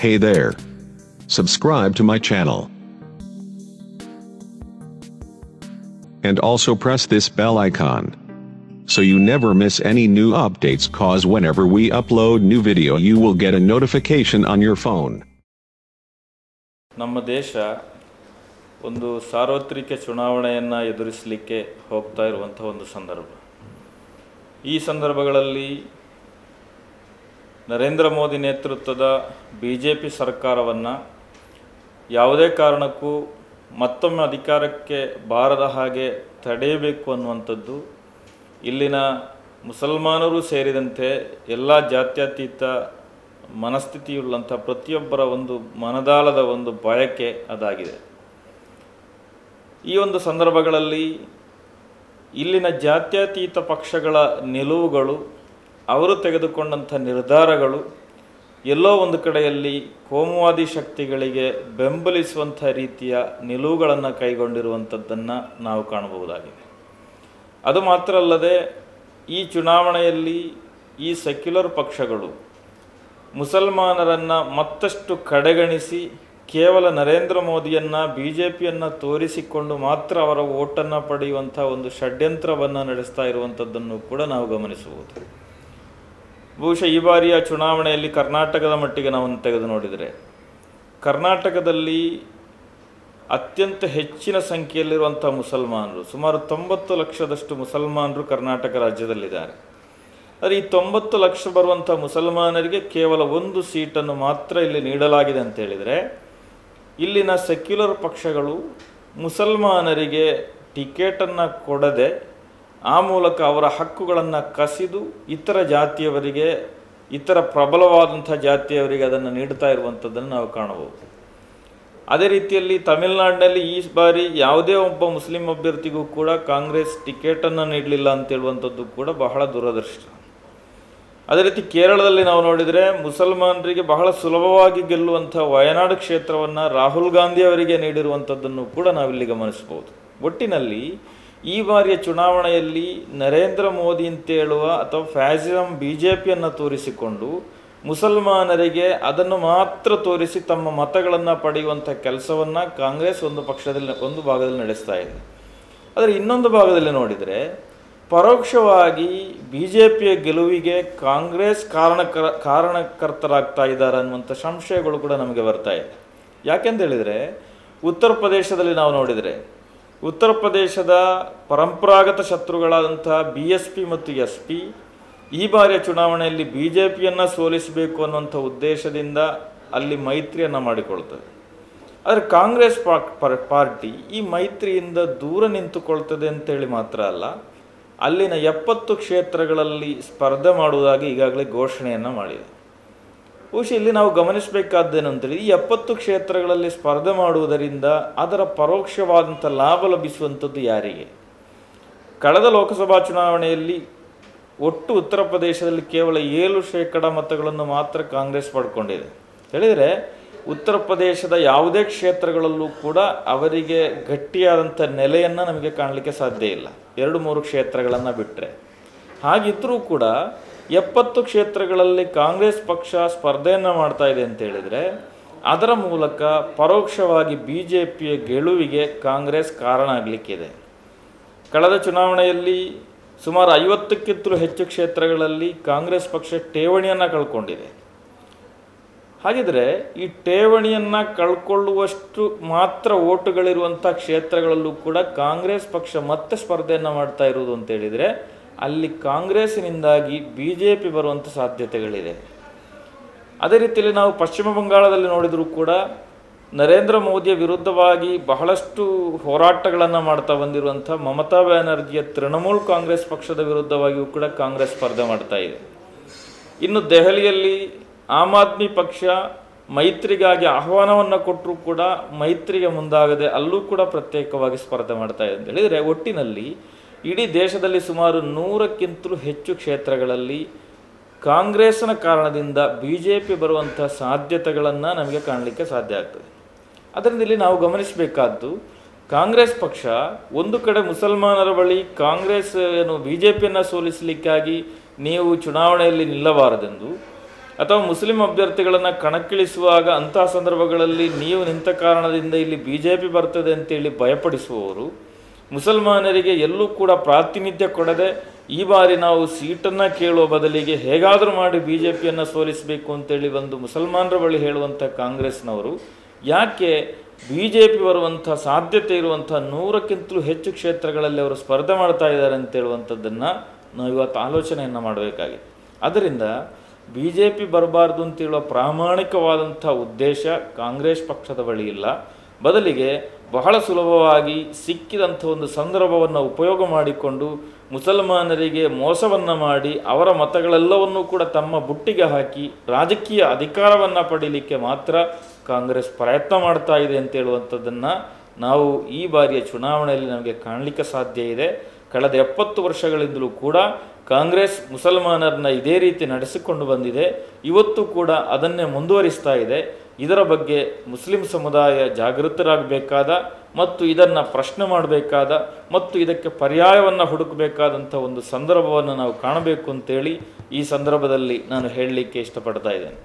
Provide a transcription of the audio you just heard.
Hey there. Subscribe to my channel. And also press this bell icon, so you never miss any new updates, cause whenever we upload new video you will get a notification on your phone. ನಮ್ಮ ದೇಶ ಒಂದು ಸಾರ್ವತ್ರಿಕ ಚುನಾವಣೆಯನ್ನು ಎದುರಿಸಲಿಕ್ಕೆ ಹೋಗ್ತಾ ಇರುವಂಥ ಒಂದು ಸಂದರ್ಭ. ಈ ಸಂದರ್ಭಗಳಲ್ಲಿ ನರೇಂದ್ರ ಮೋದಿ ನೇತೃತ್ವದ ಬಿಜೆಪಿ ಸರ್ಕಾರವನ್ನು ಯಾವುದೇ ಕಾರಣಕ್ಕೂ ಮತ್ತೊಮ್ಮೆ ಅಧಿಕಾರಕ್ಕೆ ಬಾರದ ಹಾಗೆ ತಡೆಯಬೇಕು ಅನ್ನುವಂಥದ್ದು ಇಲ್ಲಿನ ಮುಸಲ್ಮಾನರು ಸೇರಿದಂತೆ ಎಲ್ಲ ಜಾತ್ಯತೀತ ಮನಸ್ಥಿತಿಯುಳ್ಳಂಥ ಪ್ರತಿಯೊಬ್ಬರ ಒಂದು ಮನದಾಳದ ಒಂದು ಬಯಕೆ ಅದಾಗಿದೆ. ಈ ಒಂದು ಸಂದರ್ಭಗಳಲ್ಲಿ ಇಲ್ಲಿನ ಜಾತ್ಯತೀತ ಪಕ್ಷಗಳ ನಿಲುವುಗಳು, ಅವರು ತೆಗೆದುಕೊಂಡಂಥ ನಿರ್ಧಾರಗಳು ಎಲ್ಲೋ ಒಂದು ಕಡೆಯಲ್ಲಿ ಕೋಮುವಾದಿ ಶಕ್ತಿಗಳಿಗೆ ಬೆಂಬಲಿಸುವಂಥ ರೀತಿಯ ನಿಲುವುಗಳನ್ನು ಕೈಗೊಂಡಿರುವಂಥದ್ದನ್ನು ನಾವು ಕಾಣಬಹುದಾಗಿದೆ. ಅದು ಮಾತ್ರ ಅಲ್ಲದೆ ಈ ಚುನಾವಣೆಯಲ್ಲಿ ಈ ಸೆಕ್ಯುಲರ್ ಪಕ್ಷಗಳು ಮುಸಲ್ಮಾನರನ್ನು ಮತ್ತಷ್ಟು ಕಡೆಗಣಿಸಿ ಕೇವಲ ನರೇಂದ್ರ ಮೋದಿಯನ್ನು BJPಯನ್ನು ತೋರಿಸಿಕೊಂಡು ಮಾತ್ರ ಅವರ ಓಟನ್ನು ಪಡೆಯುವಂಥ ಒಂದು ಷಡ್ಯಂತ್ರವನ್ನು ನಡೆಸ್ತಾ ಇರುವಂಥದ್ದನ್ನು ಕೂಡ ನಾವು ಗಮನಿಸಬಹುದು. ಬಹುಶಃ ಈ ಬಾರಿಯ ಚುನಾವಣೆಯಲ್ಲಿ ಕರ್ನಾಟಕದ ಮಟ್ಟಿಗೆ ನಾವು ತೆಗೆದು ನೋಡಿದರೆ, ಕರ್ನಾಟಕದಲ್ಲಿ ಅತ್ಯಂತ ಹೆಚ್ಚಿನ ಸಂಖ್ಯೆಯಲ್ಲಿರುವಂಥ ಮುಸಲ್ಮಾನರು, ಸುಮಾರು 90 ಲಕ್ಷದಷ್ಟು ಮುಸಲ್ಮಾನರು ಕರ್ನಾಟಕ ರಾಜ್ಯದಲ್ಲಿದ್ದಾರೆ. ಆದರೆ ಈ 90 ಲಕ್ಷ ಬರುವಂಥ ಮುಸಲ್ಮಾನರಿಗೆ ಕೇವಲ ಒಂದು ಸೀಟನ್ನು ಮಾತ್ರ ಇಲ್ಲಿ ನೀಡಲಾಗಿದೆ ಅಂತ ಹೇಳಿದರೆ, ಇಲ್ಲಿನ ಸೆಕ್ಯುಲರ್ ಪಕ್ಷಗಳು ಮುಸಲ್ಮಾನರಿಗೆ ಟಿಕೆಟನ್ನು ಕೊಡದೆ ಆ ಮೂಲಕ ಅವರ ಹಕ್ಕುಗಳನ್ನು ಕಸಿದು ಇತರ ಜಾತಿಯವರಿಗೆ, ಇತರ ಪ್ರಬಲವಾದಂಥ ಜಾತಿಯವರಿಗೆ ಅದನ್ನು ನೀಡ್ತಾ ಇರುವಂಥದ್ದನ್ನು ನಾವು ಕಾಣಬಹುದು. ಅದೇ ರೀತಿಯಲ್ಲಿ ತಮಿಳುನಾಡಿನಲ್ಲಿ ಈ ಬಾರಿ ಯಾವುದೇ ಒಬ್ಬ ಮುಸ್ಲಿಂ ಅಭ್ಯರ್ಥಿಗೂ ಕೂಡ ಕಾಂಗ್ರೆಸ್ ಟಿಕೆಟನ್ನು ನೀಡಲಿಲ್ಲ ಅಂತೇಳುವಂಥದ್ದು ಕೂಡ ಬಹಳ ದುರದೃಷ್ಟ. ಅದೇ ರೀತಿ ಕೇರಳದಲ್ಲಿ ನಾವು ನೋಡಿದರೆ ಮುಸಲ್ಮಾನರಿಗೆ ಬಹಳ ಸುಲಭವಾಗಿ ಗೆಲ್ಲುವಂಥ ವಯನಾಡು ಕ್ಷೇತ್ರವನ್ನು ರಾಹುಲ್ ಗಾಂಧಿ ಅವರಿಗೆ ನೀಡಿರುವಂಥದ್ದನ್ನು ಕೂಡ ನಾವಿಲ್ಲಿ ಗಮನಿಸಬಹುದು. ಒಟ್ಟಿನಲ್ಲಿ ಈ ಬಾರಿಯ ಚುನಾವಣೆಯಲ್ಲಿ ನರೇಂದ್ರ ಮೋದಿ ಅಂತೇಳುವ ಅಥವಾ ಫ್ಯಾಸಿಸಂ BJPಯನ್ನು ತೋರಿಸಿಕೊಂಡು ಮುಸಲ್ಮಾನರಿಗೆ ಅದನ್ನು ಮಾತ್ರ ತೋರಿಸಿ ತಮ್ಮ ಮತಗಳನ್ನು ಪಡೆಯುವಂಥ ಕೆಲಸವನ್ನು ಕಾಂಗ್ರೆಸ್ ಒಂದು ಭಾಗದಲ್ಲಿ ನಡೆಸ್ತಾ ಇದೆ. ಆದರೆ ಇನ್ನೊಂದು ಭಾಗದಲ್ಲಿ ನೋಡಿದರೆ ಪರೋಕ್ಷವಾಗಿ BJPಯ ಗೆಲುವಿಗೆ ಕಾಂಗ್ರೆಸ್ ಕಾರಣಕರ್ತರಾಗ್ತಾ ಇದ್ದಾರೆ ಅನ್ನುವಂಥ ಸಂಶಯಗಳು ಕೂಡ ನಮಗೆ ಬರ್ತಾ ಇದೆ. ಯಾಕೆಂತ ಹೇಳಿದರೆ, ಉತ್ತರ ಪ್ರದೇಶದಲ್ಲಿ ನಾವು ನೋಡಿದರೆ ಉತ್ತರ ಪ್ರದೇಶದ ಪರಂಪರಾಗತ ಶತ್ರುಗಳಾದಂಥ BSP ಮತ್ತು SP ಈ ಬಾರಿಯ ಚುನಾವಣೆಯಲ್ಲಿ BJPಯನ್ನು ಸೋಲಿಸಬೇಕು ಅನ್ನುವಂಥ ಉದ್ದೇಶದಿಂದ ಅಲ್ಲಿ ಮೈತ್ರಿಯನ್ನು ಮಾಡಿಕೊಳ್ತದೆ. ಆದರೆ ಕಾಂಗ್ರೆಸ್ ಪಾರ್ಟಿ ಈ ಮೈತ್ರಿಯಿಂದ ದೂರ ನಿಂತುಕೊಳ್ತದೆ ಅಂತೇಳಿ ಮಾತ್ರ ಅಲ್ಲ, ಅಲ್ಲಿನ 70 ಕ್ಷೇತ್ರಗಳಲ್ಲಿ ಸ್ಪರ್ಧೆ ಮಾಡುವುದಾಗಿ ಈಗಾಗಲೇ ಘೋಷಣೆಯನ್ನು ಮಾಡಿದೆ. ಬಹುಶಃ ಇಲ್ಲಿ ನಾವು ಗಮನಿಸಬೇಕಾದ್ದೇನು ಅಂತೇಳಿ, ಈ 70 ಕ್ಷೇತ್ರಗಳಲ್ಲಿ ಸ್ಪರ್ಧೆ ಮಾಡುವುದರಿಂದ ಅದರ ಪರೋಕ್ಷವಾದಂಥ ಲಾಭ ಲಭಿಸುವಂಥದ್ದು ಯಾರಿಗೆ? ಕಳೆದ ಲೋಕಸಭಾ ಚುನಾವಣೆಯಲ್ಲಿ ಒಟ್ಟು ಉತ್ತರ ಪ್ರದೇಶದಲ್ಲಿ ಕೇವಲ 7% ಮತಗಳನ್ನು ಮಾತ್ರ ಕಾಂಗ್ರೆಸ್ ಪಡ್ಕೊಂಡಿದೆ. ಹೇಳಿದರೆ ಉತ್ತರ ಪ್ರದೇಶದ ಯಾವುದೇ ಕ್ಷೇತ್ರಗಳಲ್ಲೂ ಕೂಡ ಅವರಿಗೆ ಗಟ್ಟಿಯಾದಂಥ ನೆಲೆಯನ್ನು ನಮಗೆ ಕಾಣಲಿಕ್ಕೆ ಸಾಧ್ಯ ಇಲ್ಲ, 2-3 ಕ್ಷೇತ್ರಗಳನ್ನು ಬಿಟ್ಟರೆ. ಹಾಗಿದ್ದರೂ ಕೂಡ 70 ಕ್ಷೇತ್ರಗಳಲ್ಲಿ ಕಾಂಗ್ರೆಸ್ ಪಕ್ಷ ಸ್ಪರ್ಧೆಯನ್ನು ಮಾಡ್ತಾ ಇದೆ ಅಂತ ಹೇಳಿದರೆ, ಅದರ ಮೂಲಕ ಪರೋಕ್ಷವಾಗಿ BJPಯ ಗೆಲುವಿಗೆ ಕಾಂಗ್ರೆಸ್ ಕಾರಣ ಆಗಲಿಕ್ಕಿದೆ. ಕಳೆದ ಚುನಾವಣೆಯಲ್ಲಿ ಸುಮಾರು 50ಕ್ಕಿಂತಲೂ ಹೆಚ್ಚು ಕ್ಷೇತ್ರಗಳಲ್ಲಿ ಕಾಂಗ್ರೆಸ್ ಪಕ್ಷ ಠೇವಣಿಯನ್ನು ಕಳ್ಕೊಂಡಿದೆ. ಹಾಗಿದ್ರೆ ಈ ಠೇವಣಿಯನ್ನು ಕಳ್ಕೊಳ್ಳುವಷ್ಟು ಮಾತ್ರ ಓಟುಗಳಿರುವಂಥ ಕ್ಷೇತ್ರಗಳಲ್ಲೂ ಕೂಡ ಕಾಂಗ್ರೆಸ್ ಪಕ್ಷ ಮತ್ತೆ ಸ್ಪರ್ಧೆಯನ್ನು ಮಾಡ್ತಾ ಇರುವುದು ಅಂತ ಹೇಳಿದರೆ, ಅಲ್ಲಿ ಕಾಂಗ್ರೆಸ್ಸಿನಿಂದಾಗಿ BJP ಬರುವಂಥ ಸಾಧ್ಯತೆಗಳಿದೆ. ಅದೇ ರೀತಿಯಲ್ಲಿ ನಾವು ಪಶ್ಚಿಮ ಬಂಗಾಳದಲ್ಲಿ ನೋಡಿದರೂ ಕೂಡ ನರೇಂದ್ರ ಮೋದಿಯ ವಿರುದ್ಧವಾಗಿ ಬಹಳಷ್ಟು ಹೋರಾಟಗಳನ್ನು ಮಾಡ್ತಾ ಬಂದಿರುವಂಥ ಮಮತಾ ಬ್ಯಾನರ್ಜಿಯ ತೃಣಮೂಲ್ ಕಾಂಗ್ರೆಸ್ ಪಕ್ಷದ ವಿರುದ್ಧವಾಗಿಯೂ ಕೂಡ ಕಾಂಗ್ರೆಸ್ ಸ್ಪರ್ಧೆ ಮಾಡ್ತಾ ಇದೆ. ಇನ್ನು ದೆಹಲಿಯಲ್ಲಿ ಆಮ್ ಆದ್ಮಿ ಪಕ್ಷ ಮೈತ್ರಿಗಾಗಿ ಆಹ್ವಾನವನ್ನು ಕೊಟ್ಟರೂ ಕೂಡ ಮೈತ್ರಿಗೆ ಮುಂದಾಗದೆ ಅಲ್ಲೂ ಕೂಡ ಪ್ರತ್ಯೇಕವಾಗಿ ಸ್ಪರ್ಧೆ ಮಾಡ್ತಾ ಇದೆ ಅಂತ ಹೇಳಿದರೆ, ಒಟ್ಟಿನಲ್ಲಿ ಇಡೀ ದೇಶದಲ್ಲಿ ಸುಮಾರು 100ಕ್ಕಿಂತಲೂ ಹೆಚ್ಚು ಕ್ಷೇತ್ರಗಳಲ್ಲಿ ಕಾಂಗ್ರೆಸ್ನ ಕಾರಣದಿಂದ BJP ಬರುವಂಥ ಸಾಧ್ಯತೆಗಳನ್ನು ನಮಗೆ ಕಾಣಲಿಕ್ಕೆ ಸಾಧ್ಯ ಆಗ್ತದೆ. ಅದರಿಂದ ಇಲ್ಲಿ ನಾವು ಗಮನಿಸಬೇಕಾದ್ದು, ಕಾಂಗ್ರೆಸ್ ಪಕ್ಷ ಒಂದು ಕಡೆ ಮುಸಲ್ಮಾನರ ಬಳಿ ಕಾಂಗ್ರೆಸ್ BJPಯನ್ನು ಸೋಲಿಸಲಿಕ್ಕಾಗಿ ನೀವು ಚುನಾವಣೆಯಲ್ಲಿ ನಿಲ್ಲಬಾರದೆಂದು, ಅಥವಾ ಮುಸ್ಲಿಂ ಅಭ್ಯರ್ಥಿಗಳನ್ನು ಕಣಕ್ಕಿಳಿಸುವಾಗ ಅಂತಹ ಸಂದರ್ಭಗಳಲ್ಲಿ ನೀವು ನಿಂತ ಕಾರಣದಿಂದ ಇಲ್ಲಿ BJP ಬರ್ತದೆ ಅಂತೇಳಿ ಭಯಪಡಿಸುವವರು, ಮುಸಲ್ಮಾನರಿಗೆ ಎಲ್ಲೂ ಕೂಡ ಪ್ರಾತಿನಿಧ್ಯ ಕೊಡದೆ ಈ ಬಾರಿ ನಾವು ಸೀಟನ್ನು ಕೇಳುವ ಬದಲಿಗೆ ಹೇಗಾದರೂ ಮಾಡಿ BJPಯನ್ನು ಸೋಲಿಸಬೇಕು ಅಂತೇಳಿ ಒಂದು ಮುಸಲ್ಮಾನರ ಬಳಿ ಹೇಳುವಂಥ ಕಾಂಗ್ರೆಸ್ನವರು ಯಾಕೆ BJP ಬರುವಂಥ ಸಾಧ್ಯತೆ ಇರುವಂಥ 100ಕ್ಕಿಂತಲೂ ಹೆಚ್ಚು ಕ್ಷೇತ್ರಗಳಲ್ಲಿ ಅವರು ಸ್ಪರ್ಧೆ ಮಾಡ್ತಾ ಇದ್ದಾರೆ ಅಂತೇಳುವಂಥದ್ದನ್ನು ನಾವು ಇವತ್ತು ಆಲೋಚನೆಯನ್ನು ಮಾಡಬೇಕಾಗಿದೆ. ಅದರಿಂದ BJP ಬರಬಾರ್ದು ಅಂತೇಳುವ ಪ್ರಾಮಾಣಿಕವಾದಂಥ ಉದ್ದೇಶ ಕಾಂಗ್ರೆಸ್ ಪಕ್ಷದ ಬಳಿ ಇಲ್ಲ. ಬದಲಿಗೆ ಬಹಳ ಸುಲಭವಾಗಿ ಸಿಕ್ಕಿದಂಥ ಒಂದು ಸಂದರ್ಭವನ್ನು ಉಪಯೋಗ ಮಾಡಿಕೊಂಡು ಮುಸಲ್ಮಾನರಿಗೆ ಮೋಸವನ್ನು ಮಾಡಿ ಅವರ ಮತಗಳೆಲ್ಲವನ್ನೂ ಕೂಡ ತಮ್ಮ ಬುಟ್ಟಿಗೆ ಹಾಕಿ ರಾಜಕೀಯ ಅಧಿಕಾರವನ್ನು ಪಡೀಲಿಕ್ಕೆ ಮಾತ್ರ ಕಾಂಗ್ರೆಸ್ ಪ್ರಯತ್ನ ಮಾಡ್ತಾ ಇದೆ ಅಂತೇಳುವಂಥದ್ದನ್ನು ನಾವು ಈ ಬಾರಿಯ ಚುನಾವಣೆಯಲ್ಲಿ ನಮಗೆ ಕಾಣಲಿಕ್ಕೆ ಸಾಧ್ಯ ಇದೆ. ಕಳೆದ 70 ವರ್ಷಗಳಿಂದಲೂ ಕೂಡ ಕಾಂಗ್ರೆಸ್ ಮುಸಲ್ಮಾನರನ್ನ ಇದೇ ರೀತಿ ನಡೆಸಿಕೊಂಡು ಬಂದಿದೆ, ಇವತ್ತು ಕೂಡ ಅದನ್ನೇ ಮುಂದುವರಿಸ್ತಾ ಇದೆ. ಇದರ ಬಗ್ಗೆ ಮುಸ್ಲಿಂ ಸಮುದಾಯ ಜಾಗೃತರಾಗಬೇಕಾದ ಮತ್ತು ಇದನ್ನು ಪ್ರಶ್ನೆ ಮಾಡಬೇಕಾದ ಮತ್ತು ಇದಕ್ಕೆ ಪರ್ಯಾಯವನ್ನು ಹುಡುಕಬೇಕಾದಂಥ ಒಂದು ಸಂದರ್ಭವನ್ನು ನಾವು ಕಾಣಬೇಕು ಅಂತೇಳಿ ಈ ಸಂದರ್ಭದಲ್ಲಿ ನಾನು ಹೇಳಲಿಕ್ಕೆ ಇಷ್ಟಪಡ್ತಾ ಇದ್ದೇನೆ.